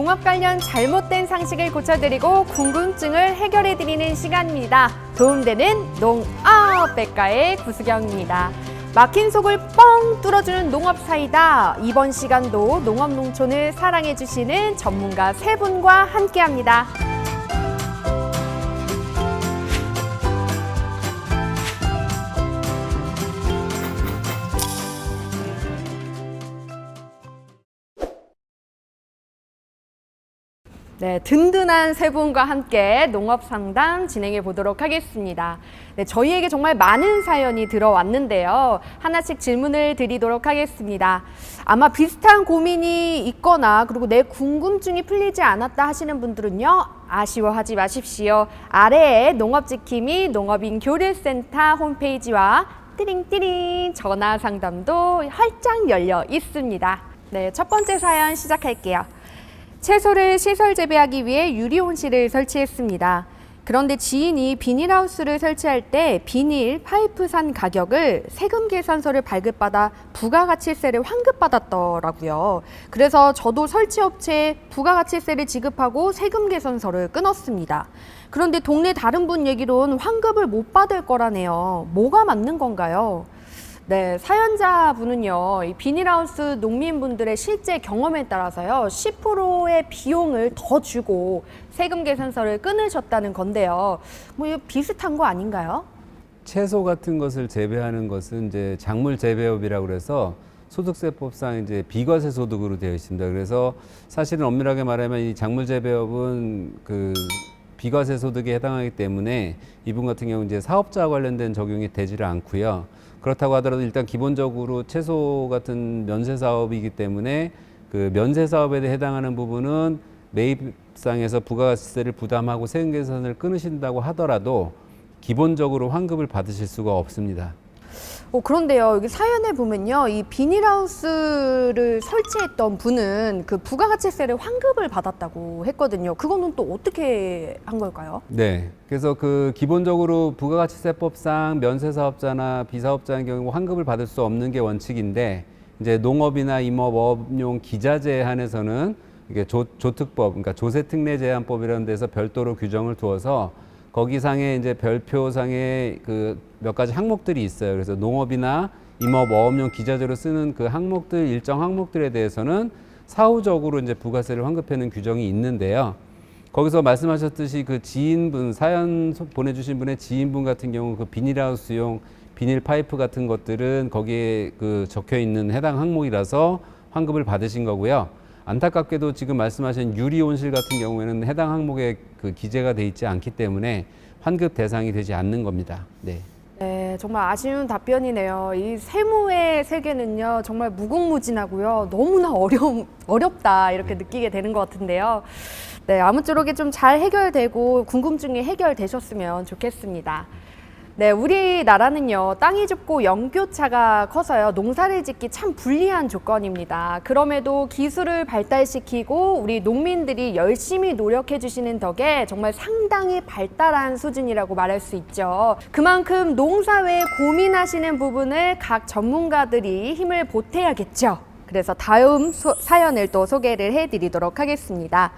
농업 관련 잘못된 상식을 고쳐드리고 궁금증을 해결해드리는 시간입니다. 도움되는 농업백과의 구수경입니다. 막힌 속을 뻥 뚫어주는 농업 사이다. 이번 시간도 농업 농촌을 사랑해주시는 전문가 세 분과 함께합니다. 네, 든든한 세 분과 함께 농업 상담 진행해 보도록 하겠습니다. 네, 저희에게 정말 많은 사연이 들어왔는데요. 하나씩 질문을 드리도록 하겠습니다. 아마 비슷한 고민이 있거나 그리고 내 궁금증이 풀리지 않았다 하시는 분들은요, 아쉬워하지 마십시오. 아래에 농업지킴이 농업인 교류센터 홈페이지와 띠링띠링 전화 상담도 활짝 열려 있습니다. 네, 첫 번째 사연 시작할게요. 채소를 시설 재배하기 위해 유리온실을 설치했습니다. 그런데 지인이 비닐하우스를 설치할 때 비닐 파이프산 가격을 세금 계산서를 발급받아 부가가치세를 환급받았더라고요. 그래서 저도 설치업체에 부가가치세를 지급하고 세금 계산서를 끊었습니다. 그런데 동네 다른 분 얘기로는 환급을 못 받을 거라네요. 뭐가 맞는 건가요? 네, 사연자분은요, 이 비닐하우스 농민분들의 실제 경험에 따라서요, 10%의 비용을 더 주고 세금 계산서를 끊으셨다는 건데요. 뭐 이거 비슷한 거 아닌가요? 채소 같은 것을 재배하는 것은 이제 작물 재배업이라고 그래서 소득세법상 이제 비과세 소득으로 되어 있습니다. 그래서 사실은 엄밀하게 말하면 이 작물 재배업은 그 비과세 소득에 해당하기 때문에 이분 같은 경우 이제 사업자와 관련된 적용이 되지를 않고요. 그렇다고 하더라도 일단 기본적으로 채소 같은 면세 사업이기 때문에 그 면세 사업에 해당하는 부분은 매입상에서 부가가치세를 부담하고 세금 계산을 끊으신다고 하더라도 기본적으로 환급을 받으실 수가 없습니다. 그런데요, 여기 사연에 보면요, 이 비닐하우스를 설치했던 분은 그 부가가치세를 환급을 받았다고 했거든요. 그거는 또 어떻게 한 걸까요? 네. 그래서 그 기본적으로 부가가치세법상 면세사업자나 비사업자의 경우 환급을 받을 수 없는 게 원칙인데, 이제 농업이나 임업업용 기자재에 한해서는 이게 조특법, 그러니까 조세특례제한법이라는 데서 별도로 규정을 두어서 거기상에 이제 별표상에 그 몇 가지 항목들이 있어요. 그래서 농업이나 임업, 어업용 기자재로 쓰는 그 항목들, 일정 항목들에 대해서는 사후적으로 이제 부가세를 환급하는 규정이 있는데요. 거기서 말씀하셨듯이 그 지인분, 사연 보내주신 분의 지인분 같은 경우 그 비닐하우스용 비닐 파이프 같은 것들은 거기에 그 적혀 있는 해당 항목이라서 환급을 받으신 거고요. 안타깝게도 지금 말씀하신 유리온실 같은 경우에는 해당 항목에 그 기재가 돼 있지 않기 때문에 환급 대상이 되지 않는 겁니다. 네. 네, 정말 아쉬운 답변이네요. 이 세무의 세계는요, 정말 무궁무진하고요. 너무나 어렵다, 이렇게 느끼게 되는 것 같은데요. 네, 아무쪼록 좀 잘 해결되고 궁금증이 해결되셨으면 좋겠습니다. 네, 우리나라는요, 땅이 좁고 연교차가 커서요, 농사를 짓기 참 불리한 조건입니다. 그럼에도 기술을 발달시키고 우리 농민들이 열심히 노력해 주시는 덕에 정말 상당히 발달한 수준이라고 말할 수 있죠. 그만큼 농사 외에 고민하시는 부분을 각 전문가들이 힘을 보태야겠죠. 그래서 다음 사연을 또 소개를 해드리도록 하겠습니다.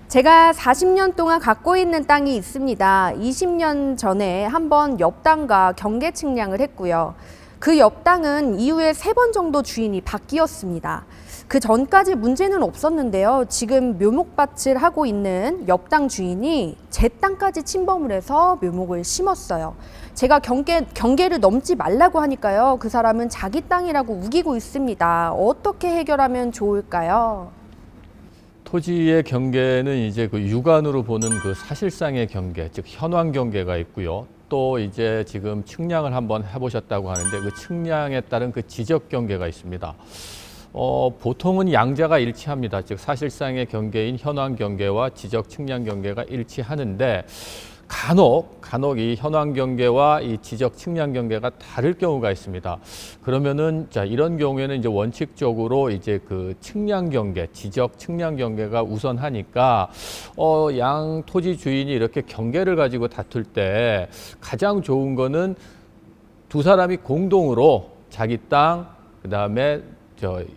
제가 40년 동안 갖고 있는 땅이 있습니다. 20년 전에 한번 옆 땅과 경계 측량을 했고요. 그 옆 땅은 이후에 3번 정도 주인이 바뀌었습니다. 그 전까지 문제는 없었는데요. 지금 묘목밭을 하고 있는 옆 땅 주인이 제 땅까지 침범을 해서 묘목을 심었어요. 제가 경계를 넘지 말라고 하니까요. 그 사람은 자기 땅이라고 우기고 있습니다. 어떻게 해결하면 좋을까요? 토지의 경계는 이제 그 육안으로 보는 그 사실상의 경계, 즉 현황 경계가 있고요. 또 이제 지금 측량을 한번 해보셨다고 하는데 그 측량에 따른 그 지적 경계가 있습니다. 보통은 양자가 일치합니다. 즉 사실상의 경계인 현황 경계와 지적 측량 경계가 일치하는데 간혹 이 현황 경계와 이 지적 측량 경계가 다를 경우가 있습니다. 그러면은 자 이런 경우에는 이제 원칙적으로 이제 그 측량 경계, 지적 측량 경계가 우선하니까 양 토지 주인이 이렇게 경계를 가지고 다툴 때 가장 좋은 거는 두 사람이 공동으로 자기 땅 그다음에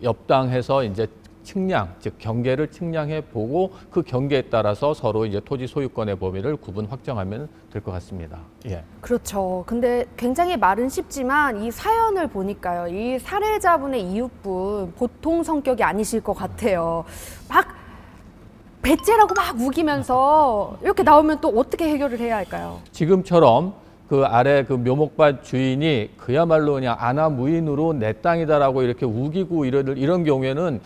옆 땅 해서 이제 측량, 즉 경계를 측량해 보고 그 경계에 따라서 서로 이제 토지 소유권의 범위를 구분 확정하면 될 것 같습니다. 예. 그렇죠. 근데 굉장히 말은 쉽지만 이 사연을 보니까요. 이 살해자분의 이웃분 보통 성격이 아니실 것 같아요. 막 배째라고 막 우기면서 이렇게 나오면 또 어떻게 해결을 해야 할까요? 지금처럼 그 아래 그 묘목밭 주인이 그야말로 그냥 아나무인으로 내 땅이다라고 이렇게 우기고 이런 경우에는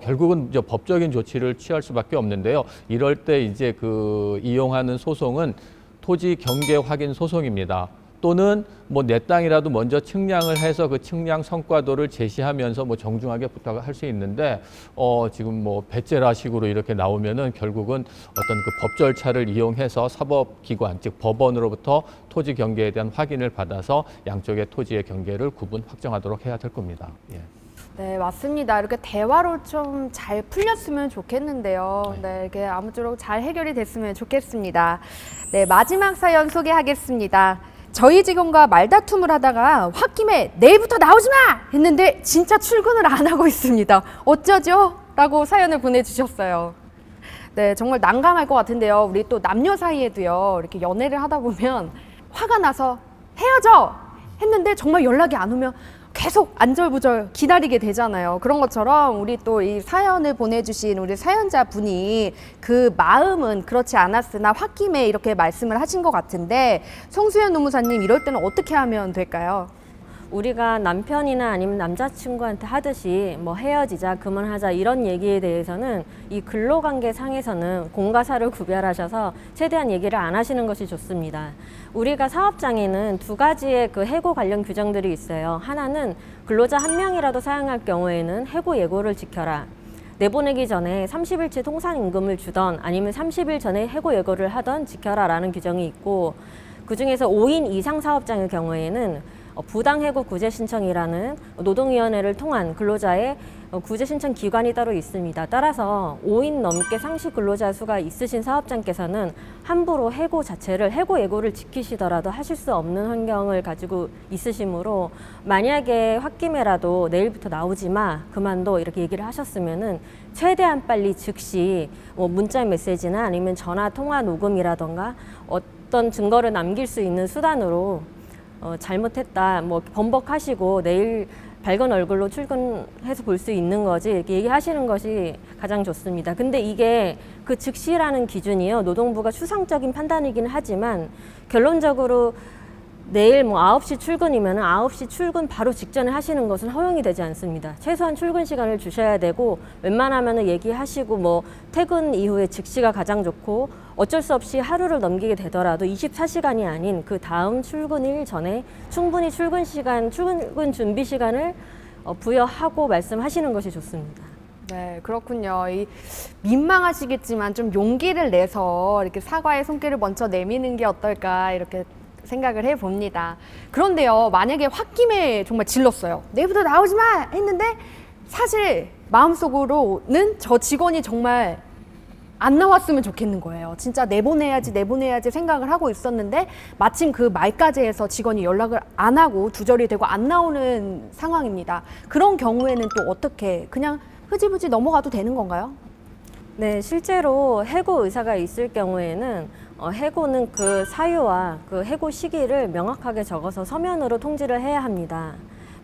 결국은 이제 법적인 조치를 취할 수밖에 없는데요. 이럴 때 이제 그 이용하는 소송은 토지 경계 확인 소송입니다. 또는 뭐 내 땅이라도 먼저 측량을 해서 그 측량 성과도를 제시하면서 뭐 정중하게 부탁을 할 수 있는데 지금 뭐 배째라식으로 이렇게 나오면은 결국은 어떤 그 법 절차를 이용해서 사법기관 즉 법원으로부터 토지 경계에 대한 확인을 받아서 양쪽의 토지의 경계를 구분 확정하도록 해야 될 겁니다. 예. 네, 맞습니다. 이렇게 대화로 좀 잘 풀렸으면 좋겠는데요. 네, 이렇게 아무쪼록 잘 해결이 됐으면 좋겠습니다. 네, 마지막 사연 소개하겠습니다. 저희 직원과 말다툼을 하다가 홧김에 내일부터 나오지 마! 했는데 진짜 출근을 안 하고 있습니다. 어쩌죠? 라고 사연을 보내주셨어요. 네, 정말 난감할 것 같은데요. 우리 또 남녀 사이에도요, 이렇게 연애를 하다 보면 화가 나서 헤어져! 했는데 정말 연락이 안 오면 계속 안절부절 기다리게 되잖아요. 그런 것처럼 우리 또 이 사연을 보내주신 우리 사연자 분이 그 마음은 그렇지 않았으나 홧김에 이렇게 말씀을 하신 것 같은데 송수연 노무사님 이럴 때는 어떻게 하면 될까요? 우리가 남편이나 아니면 남자친구한테 하듯이 뭐 헤어지자, 그만하자 이런 얘기에 대해서는 이 근로관계 상에서는 공과 사를 구별하셔서 최대한 얘기를 안 하시는 것이 좋습니다. 우리가 사업장에는 두 가지의 그 해고 관련 규정들이 있어요. 하나는 근로자 한 명이라도 사용할 경우에는 해고 예고를 지켜라. 내보내기 전에 30일치 통상임금을 주던 아니면 30일 전에 해고 예고를 하던 지켜라라는 규정이 있고 그중에서 5인 이상 사업장의 경우에는 부당해고 구제 신청이라는 노동위원회를 통한 근로자의 구제 신청 기관이 따로 있습니다. 따라서 5인 넘게 상시 근로자 수가 있으신 사업장께서는 함부로 해고 자체를 해고 예고를 지키시더라도 하실 수 없는 환경을 가지고 있으시므로 만약에 홧김에라도 내일부터 나오지 마, 그만둬 이렇게 얘기를 하셨으면은 최대한 빨리 즉시 뭐 문자 메시지나 아니면 전화 통화 녹음이라던가 어떤 증거를 남길 수 있는 수단으로 잘못했다, 뭐 번복하시고 내일 밝은 얼굴로 출근해서 볼 수 있는 거지 이렇게 얘기하시는 것이 가장 좋습니다. 근데 이게 그 즉시라는 기준이요, 노동부가 추상적인 판단이긴 하지만 결론적으로 내일 뭐 9시 출근이면 9시 출근 바로 직전에 하시는 것은 허용이 되지 않습니다. 최소한 출근 시간을 주셔야 되고 웬만하면 얘기하시고 뭐 퇴근 이후에 즉시가 가장 좋고 어쩔 수 없이 하루를 넘기게 되더라도 24시간이 아닌 그 다음 출근일 전에 충분히 출근 준비 시간을 부여하고 말씀하시는 것이 좋습니다. 네, 그렇군요. 이 민망하시겠지만 좀 용기를 내서 이렇게 사과의 손길을 먼저 내미는 게 어떨까 이렇게 생각을 해봅니다. 그런데요, 만약에 홧김에 정말 질렀어요. 내일부터 나오지 마! 했는데 사실 마음속으로는 저 직원이 정말 안 나왔으면 좋겠는 거예요. 진짜 내보내야지 생각을 하고 있었는데 마침 그 말까지 해서 직원이 연락을 안 하고 두절이 되고 안 나오는 상황입니다. 그런 경우에는 또 어떻게 그냥 흐지부지 넘어가도 되는 건가요? 네, 실제로 해고 의사가 있을 경우에는 해고는 그 사유와 그 해고 시기를 명확하게 적어서 서면으로 통지를 해야 합니다.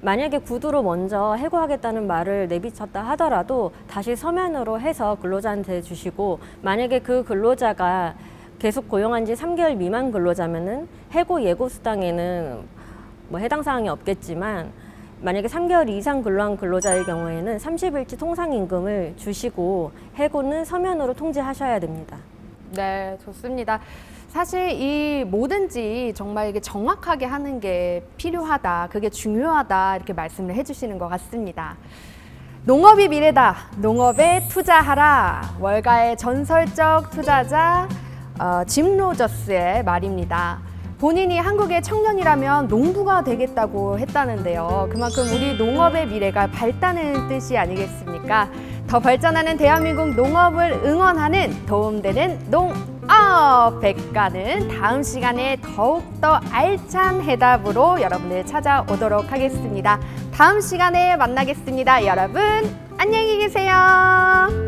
만약에 구두로 먼저 해고하겠다는 말을 내비쳤다 하더라도 다시 서면으로 해서 근로자한테 주시고, 만약에 그 근로자가 계속 고용한 지 3개월 미만 근로자면은 해고 예고 수당에는 뭐 해당 사항이 없겠지만 만약에 3개월 이상 근로한 근로자의 경우에는 30일치 통상임금을 주시고 해고는 서면으로 통지하셔야 됩니다. 네, 좋습니다. 사실 이 뭐든지 정말 이게 정확하게 하는 게 필요하다, 그게 중요하다 이렇게 말씀을 해주시는 것 같습니다. 농업이 미래다, 농업에 투자하라. 월가의 전설적 투자자 짐 로저스의 말입니다. 본인이 한국의 청년이라면 농부가 되겠다고 했다는데요. 그만큼 우리 농업의 미래가 밝다는 뜻이 아니겠습니까? 더 발전하는 대한민국 농업을 응원하는 도움되는 농업 백과는 다음 시간에 더욱더 알찬 해답으로 여러분을 찾아오도록 하겠습니다. 다음 시간에 만나겠습니다. 여러분 안녕히 계세요.